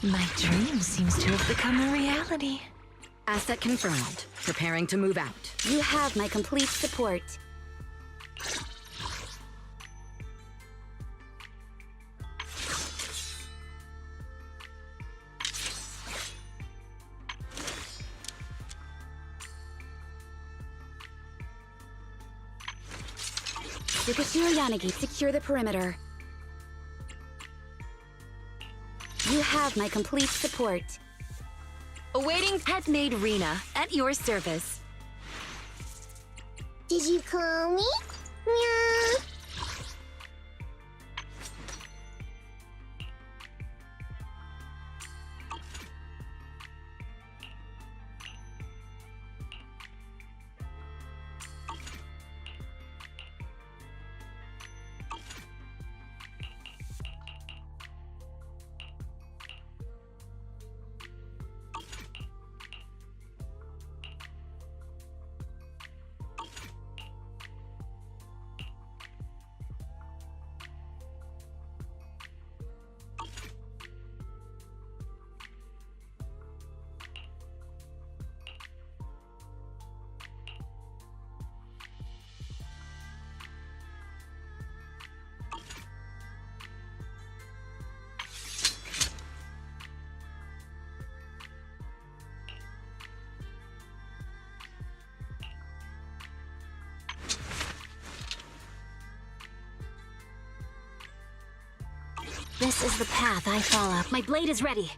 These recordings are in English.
My dream seems to have become a reality. Asset confirmed. Preparing to move out. You have my complete support. Tsukashiro Yanagi, secure the perimeter. You have my complete support. Awaiting pet maid Rena, at your service. Did you call me? Meow. This is the path I follow. My blade is ready.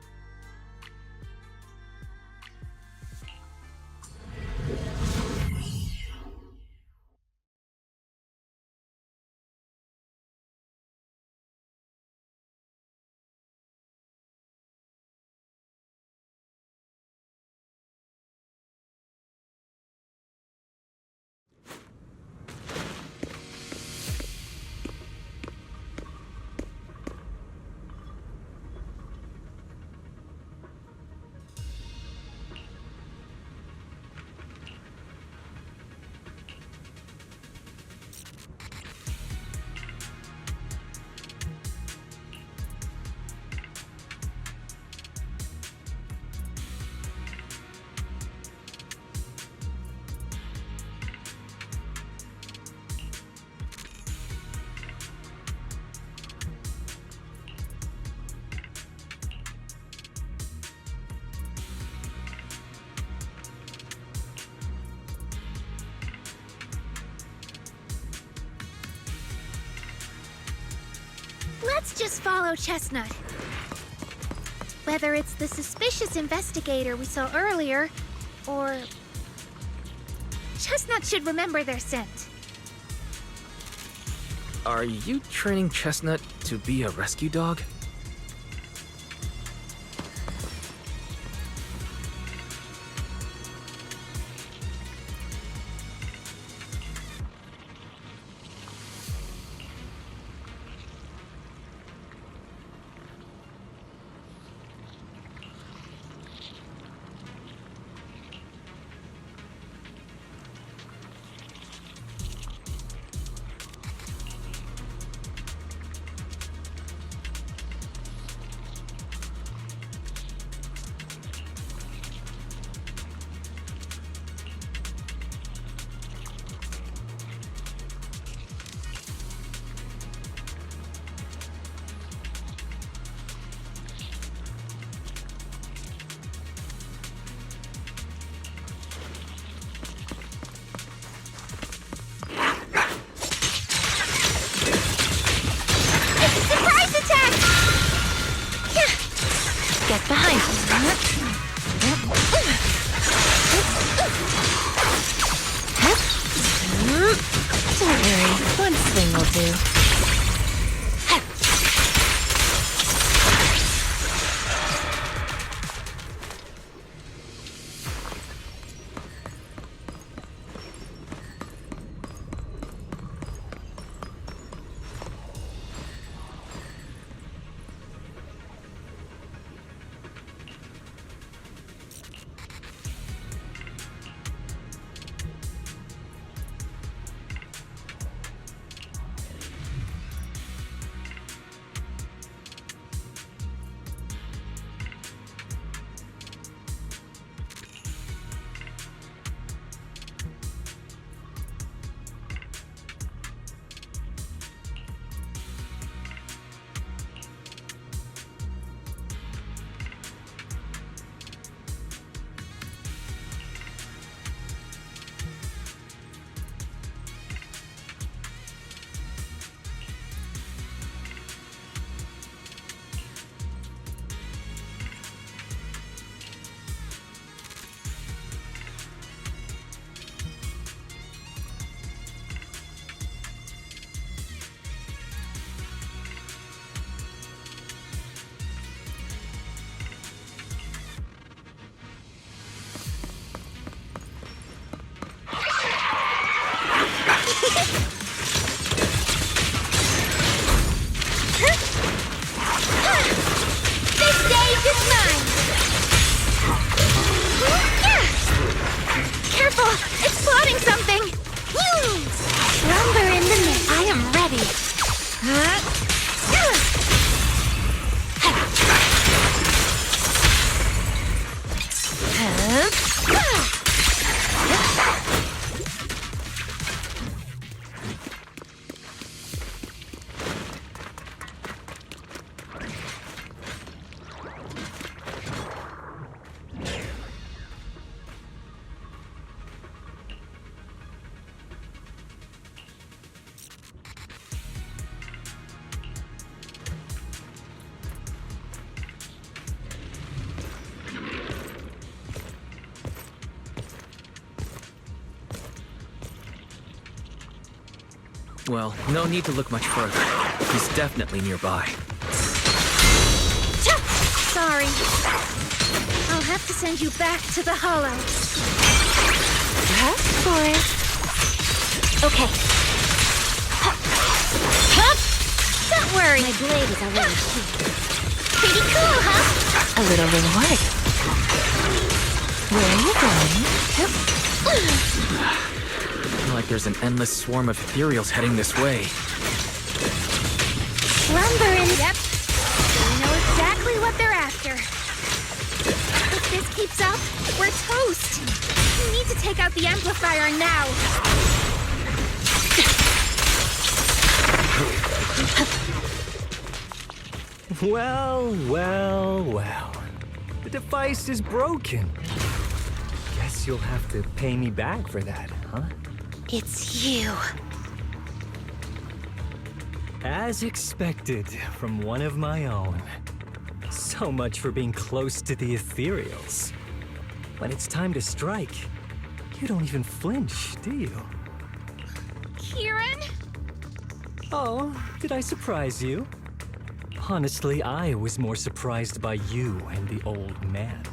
Let's just follow Chestnut. Whether it's the suspicious investigator we saw earlier, or... Chestnut should remember their scent. Are you training Chestnut to be a rescue dog? Well, no need to look much further. He's definitely nearby. Sorry. I'll have to send you back to the Hollow. That's for it. Okay. Don't worry. My blade is already sheathed. Pretty cool, huh? A little reward. Where are you going? I feel like there's an endless swarm of ethereals heading this way. Lumbering. Yep. We know exactly what they're after. If this keeps up, we're toast. We need to take out the amplifier now. Well, well, well. The device is broken. Guess you'll have to pay me back for that, huh? It's you. As expected from one of my own. So much for being close to the ethereals. When it's time to strike, you don't even flinch, do you? Kieran? Oh, did I surprise you? Honestly, I was more surprised by you and the old man.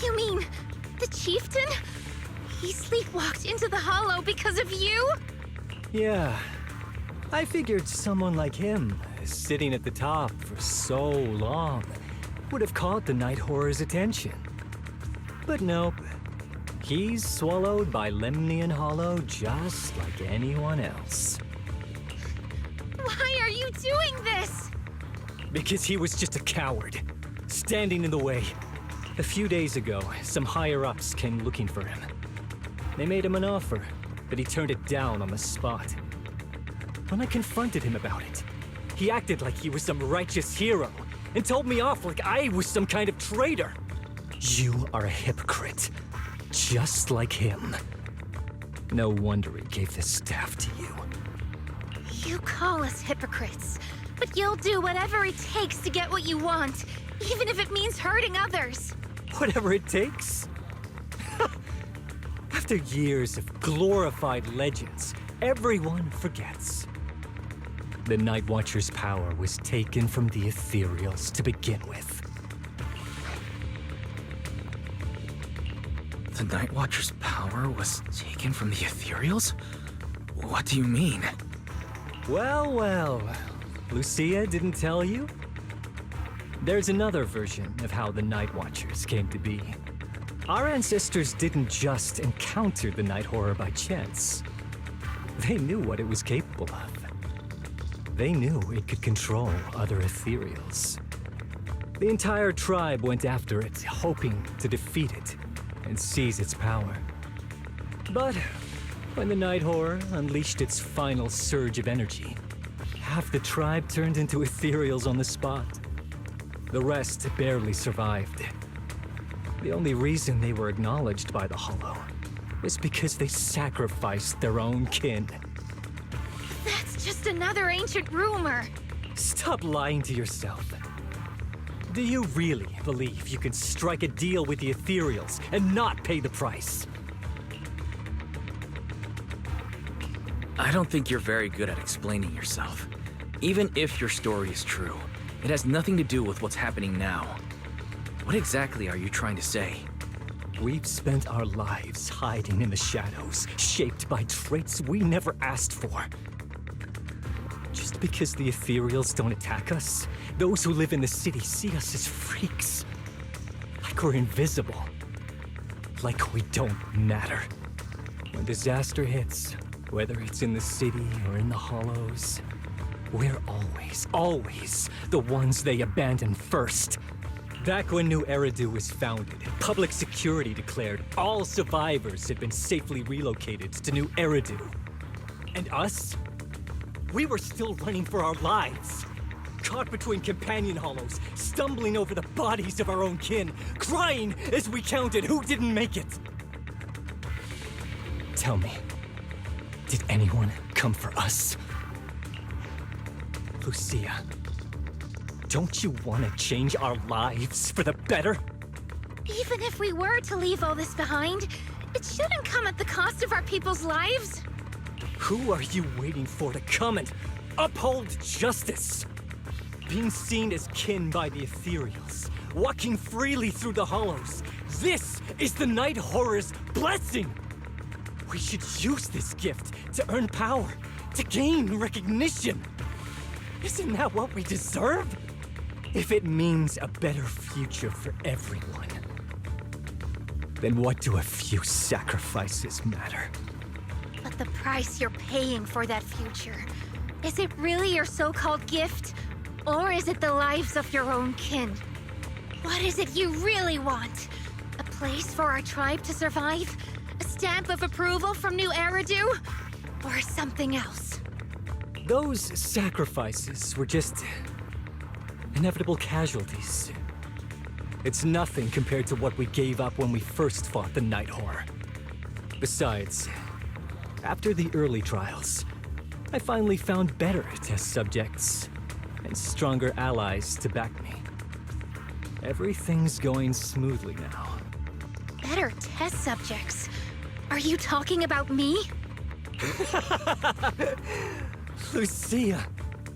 You mean the chieftain? He sleepwalked into the Hollow because of you? Yeah, I figured someone like him, sitting at the top for so long, would have caught the Night Horror's attention. But nope. He's swallowed by Lemnian Hollow just like anyone else. Why are you doing this? Because he was just a coward, standing in the way. A few days ago, some higher-ups came looking for him. They made him an offer, but he turned it down on the spot. When I confronted him about it, he acted like he was some righteous hero and told me off like I was some kind of traitor. You are a hypocrite, just like him. No wonder he gave this staff to you. You call us hypocrites, but you'll do whatever it takes to get what you want, even if it means hurting others. Whatever it takes. After years of glorified legends, everyone forgets. The Night Watcher's power was taken from the ethereals to begin with. The Night Watcher's power was taken from the ethereals? What do you mean? Well, well. Lucia didn't tell you? There's another version of how the Night Watchers came to be. Our ancestors didn't just encounter the Night Horror by chance. They knew what it was capable of. They knew it could control other ethereals. The entire tribe went after it, hoping to defeat it and seize its power. But when the Night Horror unleashed its final surge of energy, half the tribe turned into ethereals on the spot. The rest barely survived. The only reason they were acknowledged by the Hollow was because they sacrificed their own kin. That's just another ancient rumor. Stop lying to yourself. Do you really believe you can strike a deal with the ethereals and not pay the price? I don't think you're very good at explaining yourself. Even if your story is true, it has nothing to do with what's happening now. What exactly are you trying to say? We've spent our lives hiding in the shadows, shaped by traits we never asked for. Just because the ethereals don't attack us, those who live in the city see us as freaks. Like we're invisible. Like we don't matter. When disaster hits, whether it's in the city or in the hollows, we're always the ones they abandon first. Back when New Eridu was founded, public security declared all survivors had been safely relocated to New Eridu. And us? We were still running for our lives. Caught between companion hollows, stumbling over the bodies of our own kin, crying as we counted who didn't make it. Tell me, did anyone come for us? Lucia, don't you want to change our lives for the better? Even if we were to leave all this behind, it shouldn't come at the cost of our people's lives. Who are you waiting for to come and uphold justice? Being seen as kin by the ethereals, walking freely through the hollows. This is the Night Horror's blessing! We should use this gift to earn power, to gain recognition. Isn't that what we deserve? If it means a better future for everyone, then what do a few sacrifices matter? But the price you're paying for that future, is it really your so-called gift? Or is it the lives of your own kin? What is it you really want? A place for our tribe to survive? A stamp of approval from New Eridu? Or something else? Those sacrifices were just inevitable casualties. It's nothing compared to what we gave up when we first fought the Night Horror. Besides, after the early trials, I finally found better test subjects and stronger allies to back me. Everything's going smoothly now. Better test subjects? Are you talking about me? Lucia,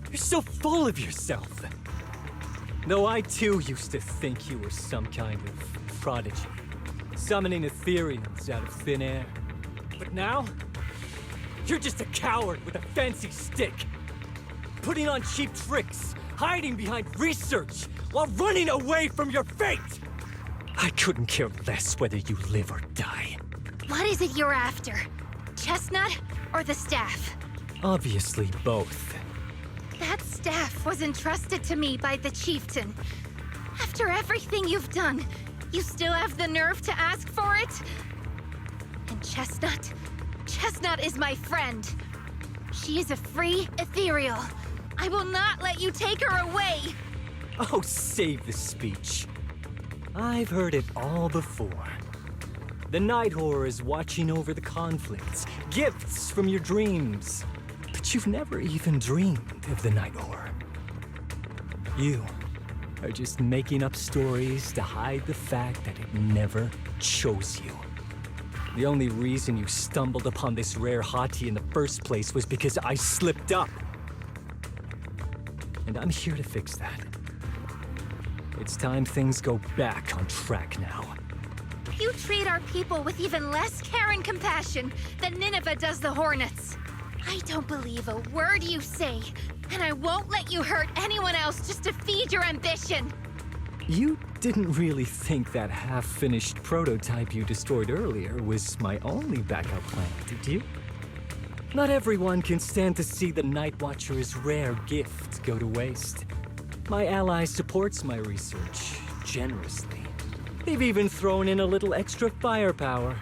you're so full of yourself. Though I too used to think you were some kind of prodigy, summoning ethereals out of thin air. But now, you're just a coward with a fancy stick, putting on cheap tricks, hiding behind research, while running away from your fate! I couldn't care less whether you live or die. What is it you're after? Chestnut or the staff? Obviously both. That staff was entrusted to me by the chieftain. After everything you've done, you still have the nerve to ask for it? And Chestnut? Chestnut is my friend. She is a free ethereal. I will not let you take her away! Oh, save the speech. I've heard it all before. The Night Horror is watching over the conflicts, gifts from your dreams. But you've never even dreamed of the Night Horror. You are just making up stories to hide the fact that it never chose you. The only reason you stumbled upon this rare hottie in the first place was because I slipped up. And I'm here to fix that. It's time things go back on track now. You treat our people with even less care and compassion than Nineveh does the Hornets. I don't believe a word you say, and I won't let you hurt anyone else just to feed your ambition. You didn't really think that half-finished prototype you destroyed earlier was my only backup plan, did you? Not everyone can stand to see the Night Watcher's rare gift go to waste. My ally supports my research generously. They've even thrown in a little extra firepower.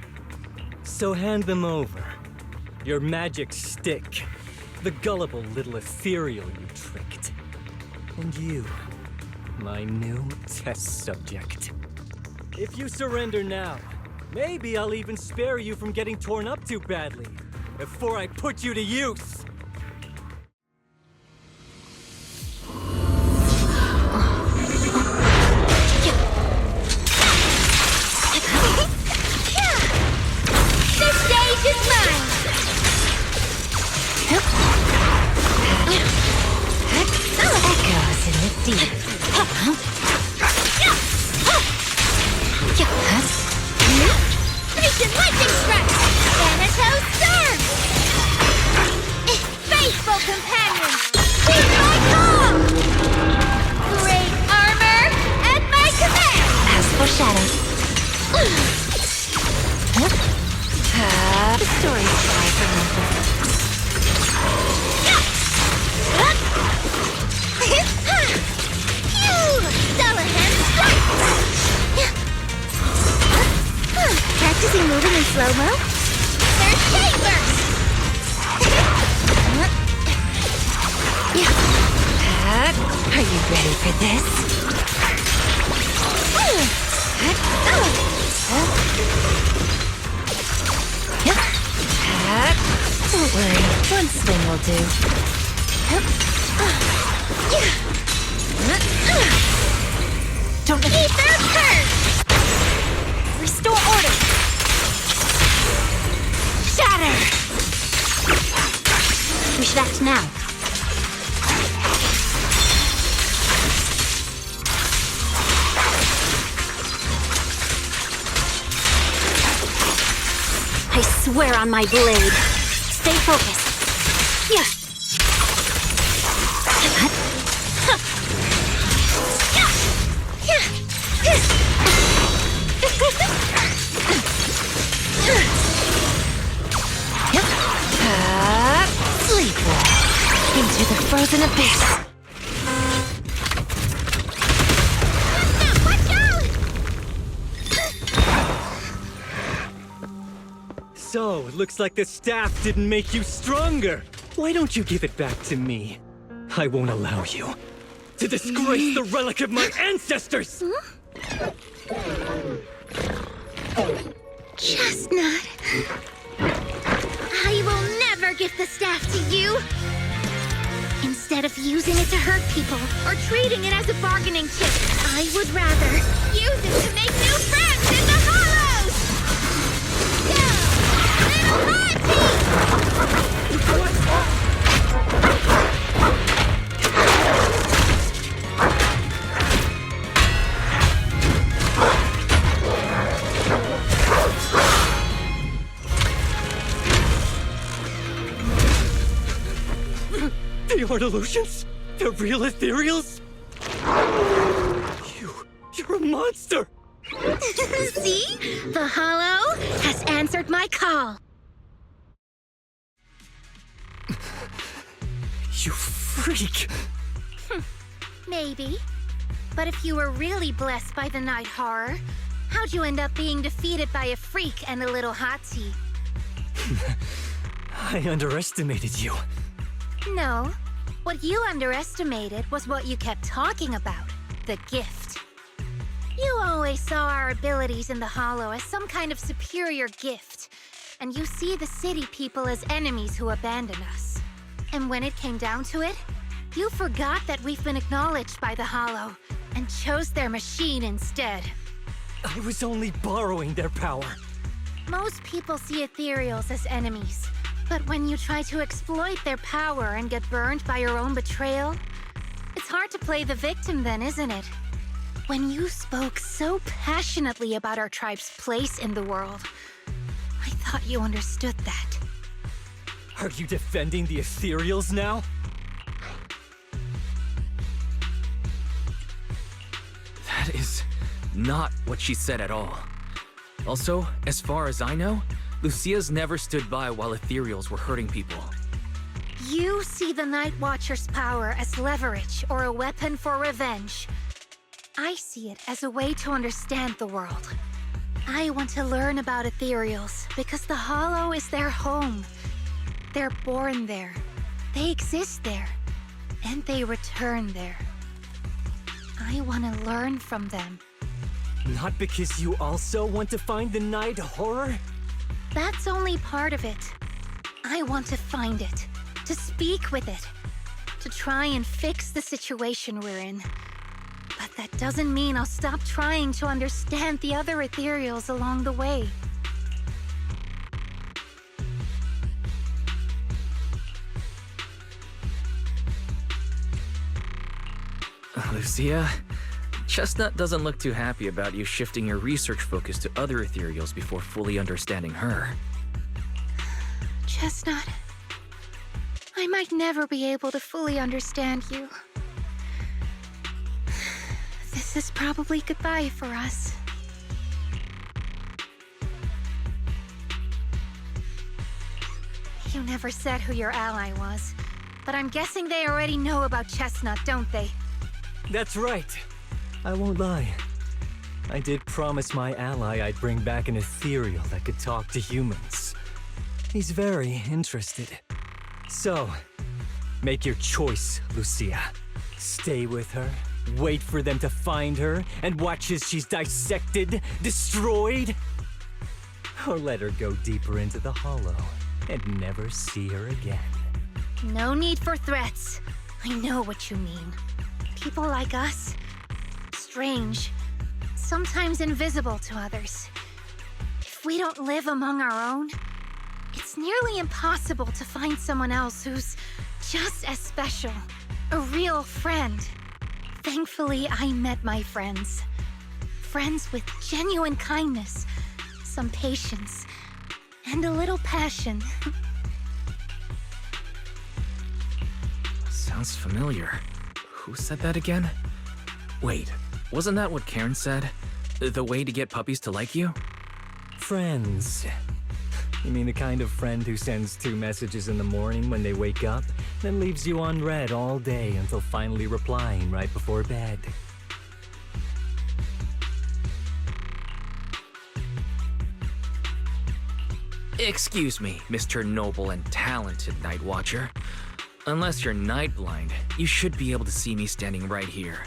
So hand them over. Your magic stick. The gullible little ethereal you tricked. And you, my new test subject. If you surrender now, maybe I'll even spare you from getting torn up too badly before I put you to use. The stage is mine! Echoes in the deep. Freaking lightning strike! Thanatos serve! Faithful companions! Hear my call! Great armor at my command! As for shadows. The story's far from over. Dullahan strike! Practicing moving in slow-mo? There's chambers! Are you ready for this? Don't worry, one swing will do. Don't Ether Purge! restore order. Shatter. We should act now. I swear on my blade. Stay focused. Yeah. Sleepwalk into the frozen abyss. So, it looks like the staff didn't make you stronger. Why don't you give it back to me? I won't allow you to disgrace the relic of my ancestors! Chestnut. I will never give the staff to you. Instead of using it to hurt people or treating it as a bargaining chip, I would rather use it to make new friends in the hollows! Go! Little Hachi! They are illusions? They're real ethereals? You're a monster! See? The Hollow has answered my call. You freak! Maybe. But if you were really blessed by the night horror, how'd you end up being defeated by a freak and a little hot tea? I underestimated you. No. What you underestimated was what you kept talking about, the gift. You always saw our abilities in the Hollow as some kind of superior gift, and you see the city people as enemies who abandon us. And when it came down to it, you forgot that we've been acknowledged by the Hollow, and chose their machine instead. I was only borrowing their power. Most people see ethereals as enemies, but when you try to exploit their power and get burned by your own betrayal, it's hard to play the victim then, isn't it? When you spoke so passionately about our tribe's place in the world, I thought you understood that. Are you defending the ethereals now? That is not what she said at all. Also, as far as I know, Lucia's never stood by while ethereals were hurting people. You see the Night Watcher's power as leverage or a weapon for revenge. I see it as a way to understand the world. I want to learn about ethereals because the Hollow is their home. They're born there, they exist there, and they return there. I want to learn from them. Not because you also want to find the night horror? That's only part of it. I want to find it, to speak with it, to try and fix the situation we're in. But that doesn't mean I'll stop trying to understand the other ethereals along the way. Lucia, Chestnut doesn't look too happy about you shifting your research focus to other ethereals before fully understanding her. Chestnut, I might never be able to fully understand you. This is probably goodbye for us. You never said who your ally was, but I'm guessing they already know about Chestnut, don't they? That's right. I won't lie. I did promise my ally I'd bring back an ethereal that could talk to humans. He's very interested. So, make your choice, Lucia. Stay with her, wait for them to find her, and watch as she's dissected, destroyed? Or let her go deeper into the Hollow and never see her again. No need for threats. I know what you mean. People like us, strange, sometimes invisible to others. If we don't live among our own, it's nearly impossible to find someone else who's just as special. A real friend. Thankfully, I met my friends. Friends with genuine kindness, some patience, and a little passion. Sounds familiar. Who said that again? Wait, wasn't that what Karen said? The way to get puppies to like you? Friends. You mean the kind of friend who sends 2 messages in the morning when they wake up, then leaves you unread all day until finally replying right before bed? Excuse me, Mr. Noble and Talented Night Watcher. Unless you're night blind, you should be able to see me standing right here.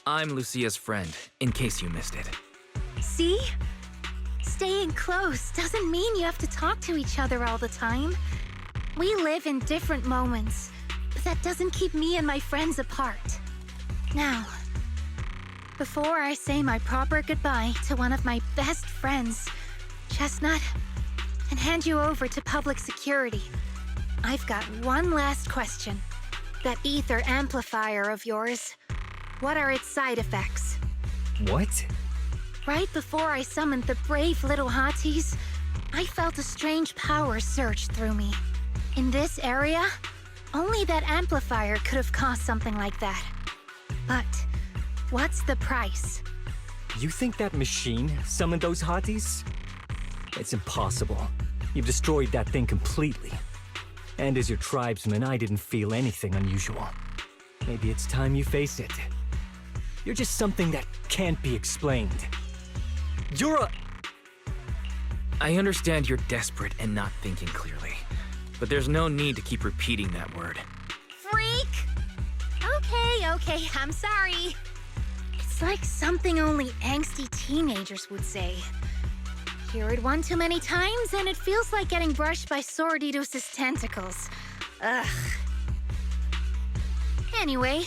I'm Lucia's friend, in case you missed it. See? Staying close doesn't mean you have to talk to each other all the time. We live in different moments, but that doesn't keep me and my friends apart. Now, before I say my proper goodbye to one of my best friends, Chestnut, and hand you over to public security, I've got one last question. That ether amplifier of yours, what are its side effects? What? Right before I summoned the brave little hotties, I felt a strange power surge through me. In this area, only that amplifier could have caused something like that. But what's the price? You think that machine summoned those hotties? It's impossible. You've destroyed that thing completely. And as your tribesman, I didn't feel anything unusual. Maybe it's time you face it. You're just something that can't be explained. You're a... I understand you're desperate and not thinking clearly, but there's no need to keep repeating that word. Freak! Okay, I'm sorry. It's like something only angsty teenagers would say. Hear it one too many times, and it feels like getting brushed by Sordidus's tentacles. Ugh. Anyway,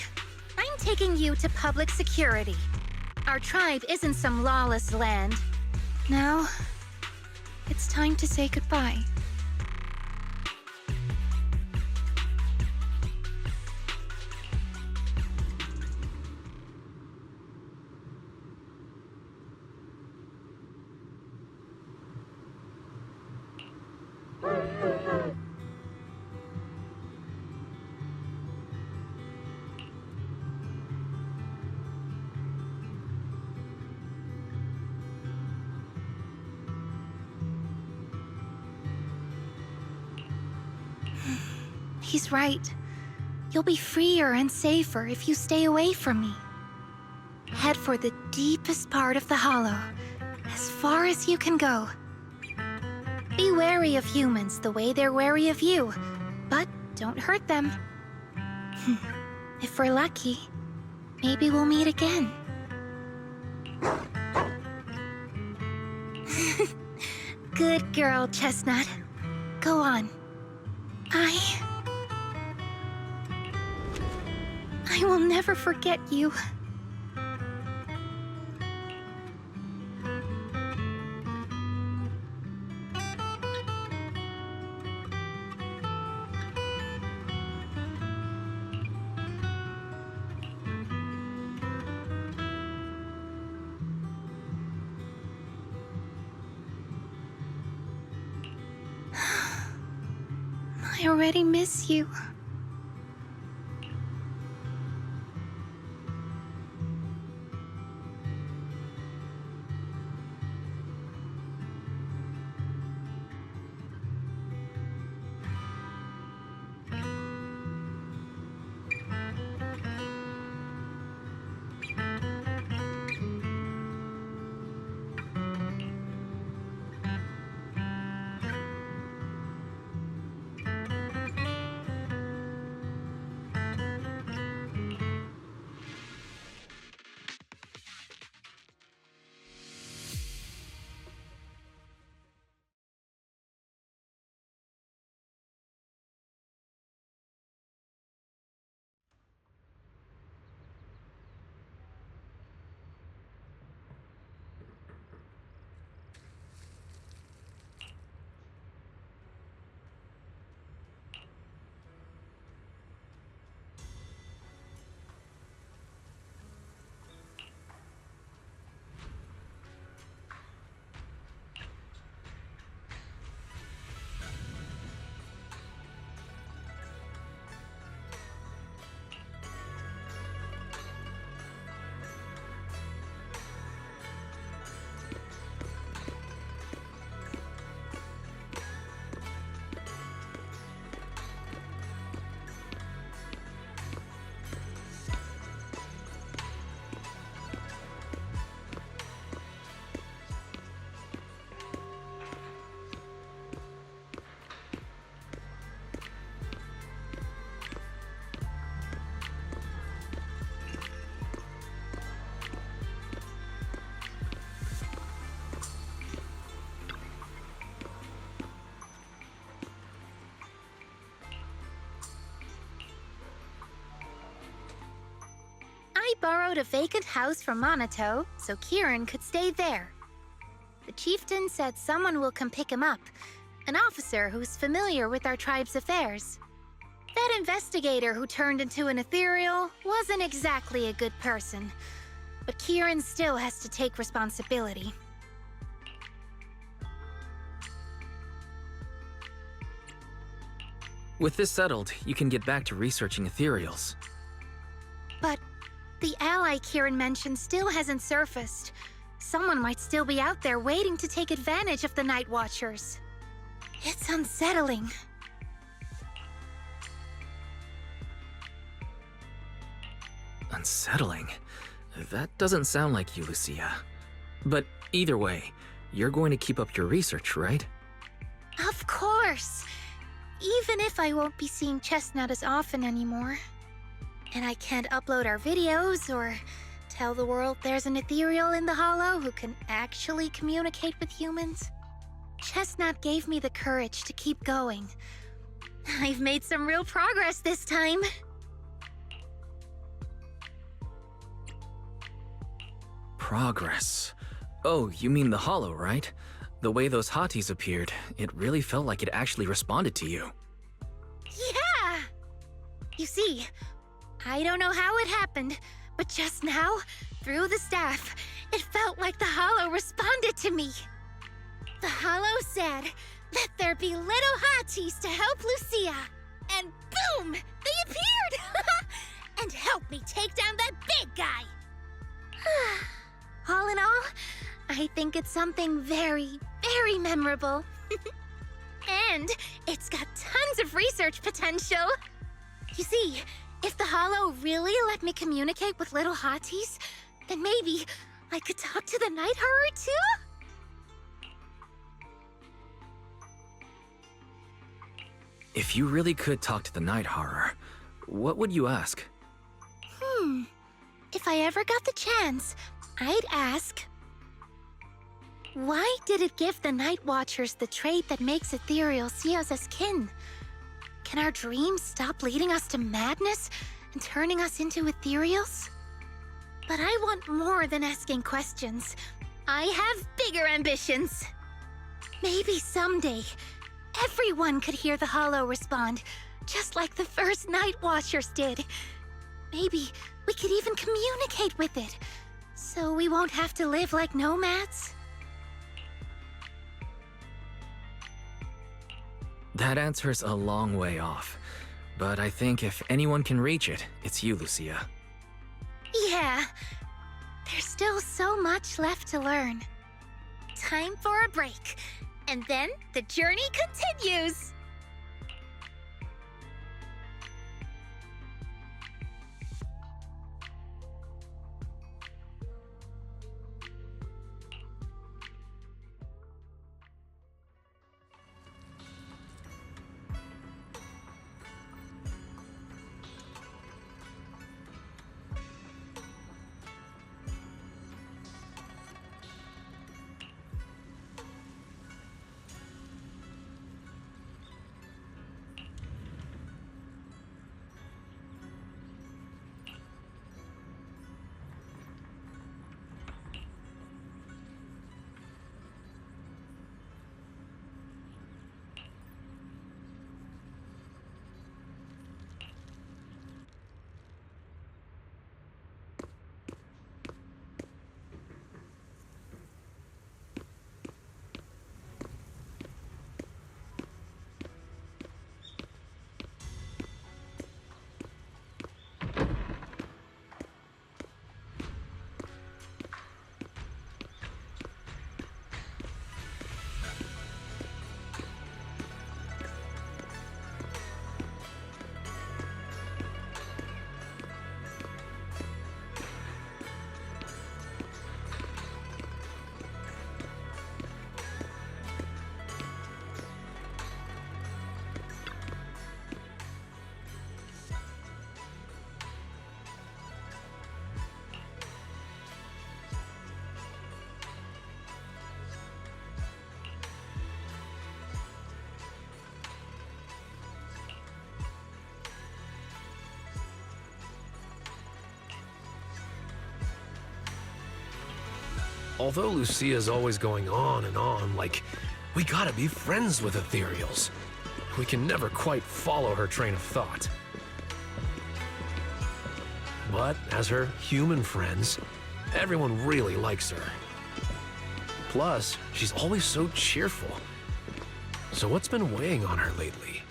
I'm taking you to public security. Our tribe isn't some lawless land. Now, it's time to say goodbye. He's right. You'll be freer and safer if you stay away from me. Head for the deepest part of the hollow, as far as you can go. Be wary of humans the way they're wary of you, but don't hurt them. If we're lucky, maybe we'll meet again. Good girl, Chestnut. Go on. I will never forget you. I already miss you. borrowed a vacant house from Monato so Kieran could stay there. The chieftain said someone will come pick him up, an officer who's familiar with our tribe's affairs. That investigator who turned into an ethereal wasn't exactly a good person, but Kieran still has to take responsibility. With this settled, you can get back to researching ethereals. But the ally Kieran mentioned still hasn't surfaced. Someone might still be out there waiting to take advantage of the Night Watchers. It's unsettling. Unsettling? That doesn't sound like you, Lucia. But either way, you're going to keep up your research, right? Of course! Even if I won't be seeing Chestnut as often anymore. And I can't upload our videos or tell the world there's an ethereal in the Hollow who can actually communicate with humans. Chestnut gave me the courage to keep going. I've made some real progress this time. Progress. Oh, you mean the Hollow, right? The way those hotties appeared, it really felt like it actually responded to you. Yeah! You see, I don't know how it happened, but just now, through the staff, it felt like the Hollow responded to me. The Hollow said, "Let there be little hotties to help Lucia." And boom! They appeared! And helped me take down that big guy! All in all, I think it's something very, very memorable. And it's got tons of research potential. You see, if the Hollow really let me communicate with little hotties, then maybe I could talk to the Night Horror too? If you really could talk to the Night Horror, what would you ask? If I ever got the chance, I'd ask, why did it give the Night Watchers the trait that makes ethereal see us as kin? Can our dreams stop leading us to madness and turning us into ethereals? But I want more than asking questions. I have bigger ambitions. Maybe someday, everyone could hear the Hollow respond, just like the first Night Watchers did. Maybe we could even communicate with it, so we won't have to live like nomads. That answer's a long way off, but I think if anyone can reach it, it's you, Lucia. Yeah, there's still so much left to learn. Time for a break, and then the journey continues! Although Lucia's always going on and on, like, we gotta be friends with ethereals. We can never quite follow her train of thought. But as her human friends, everyone really likes her. Plus, she's always so cheerful. So what's been weighing on her lately?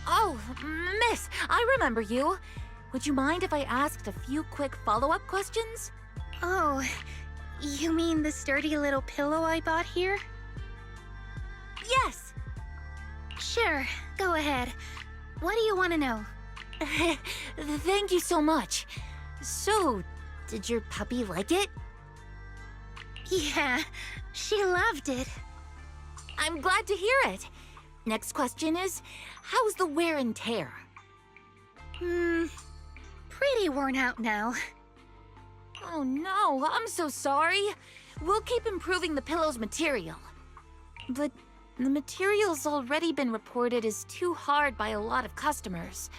Oh, miss, I remember you. Would you mind if I asked a few quick follow-up questions? Oh, you mean the sturdy little pillow I bought here? Yes. Sure, go ahead. What do you want to know? Thank you so much. So, did your puppy like it? Yeah, she loved it. I'm glad to hear it. Next question is, how's the wear and tear? Pretty worn out now. Oh no, I'm so sorry. We'll keep improving the pillow's material. But the material's already been reported as too hard by a lot of customers.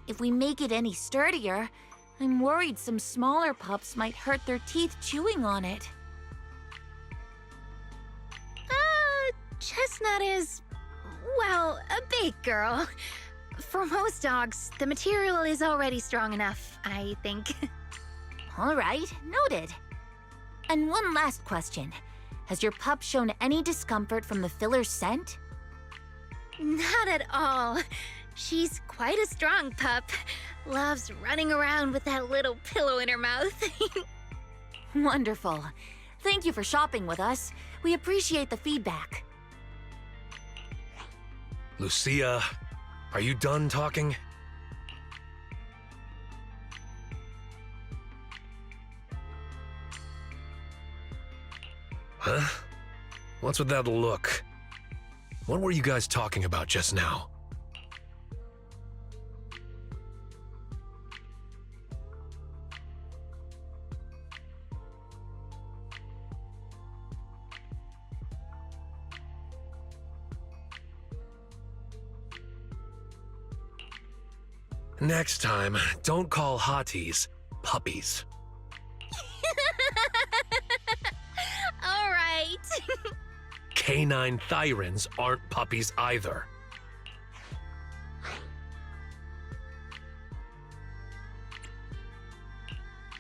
If we make it any sturdier, I'm worried some smaller pups might hurt their teeth chewing on it. Chestnut is, well, a big girl. For most dogs, the material is already strong enough, I think. All right, noted. And one last question. Has your pup shown any discomfort from the filler's scent? Not at all. She's quite a strong pup. Loves running around with that little pillow in her mouth. Wonderful. Thank you for shopping with us. We appreciate the feedback. Lucia, are you done talking? Huh? What's with that look? What were you guys talking about just now? Next time, don't call hotties puppies. All right. Canine thyrans aren't puppies either.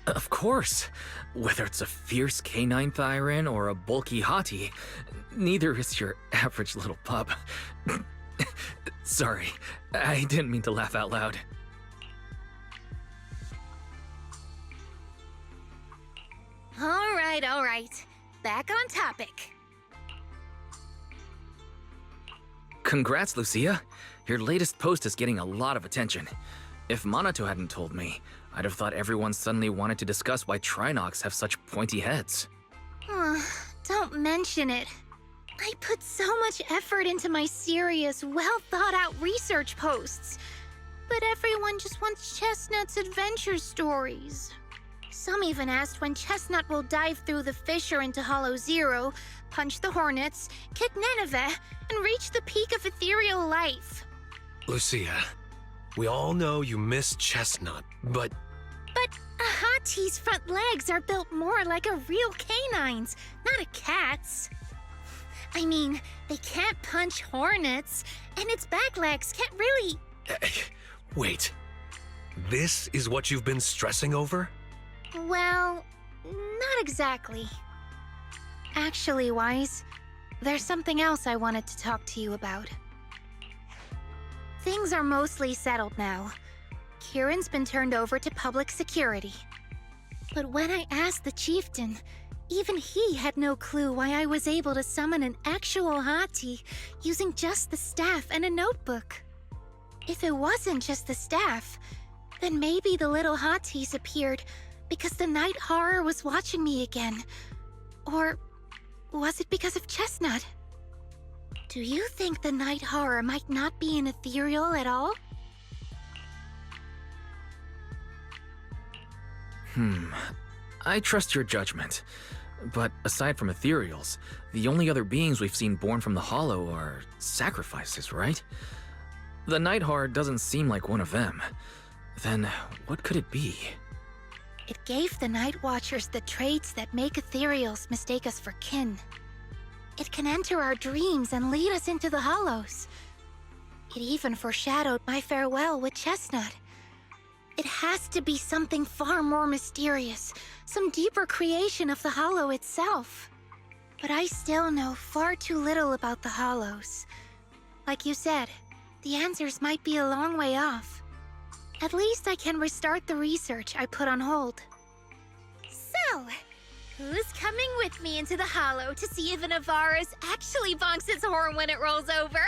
Of course. Whether it's a fierce canine thyran or a bulky hottie, neither is your average little pup. Sorry, I didn't mean to laugh out loud. All right. Back on topic. Congrats, Lucia. Your latest post is getting a lot of attention. If Monato hadn't told me, I'd have thought everyone suddenly wanted to discuss why Trinocs have such pointy heads. Don't mention it. I put so much effort into my serious, well-thought-out research posts. But everyone just wants Chestnut's adventure stories. Some even asked when Chestnut will dive through the fissure into Hollow Zero, punch the Hornets, kick Nineveh, and reach the peak of ethereal life. Lucia, we all know you miss Chestnut, but But a hottie's front legs are built more like a real canine's, not a cat's. I mean, they can't punch hornets, and its back legs can't really... wait. This is what you've been stressing over? Well, not exactly. Actually, Wise, there's something else I wanted to talk to you about. Things are mostly settled now. Kieran's been turned over to public security. But when I asked the chieftain, even he had no clue why I was able to summon an actual hottie using just the staff and a notebook. If it wasn't just the staff, Then maybe the little hotties appeared because the night horror was watching me again. Or was it because of Chestnut? Do you think the night horror might not be an ethereal at all? I trust your judgment. But aside from ethereals, the only other beings we've seen born from the Hollow are sacrifices, right? The night horror doesn't seem like one of them. Then what could it be? It gave the Night Watchers the traits that make ethereals mistake us for kin. It can enter our dreams and lead us into the Hollows. It even foreshadowed my farewell with Chestnut. It has to be something far more mysterious, some deeper creation of the Hollow itself. But I still know far too little about the Hollows. Like you said, the answers might be a long way off. At least I can restart the research I put on hold. So, who's coming with me into the Hollow to see if an Avaris actually bonks its horn when it rolls over?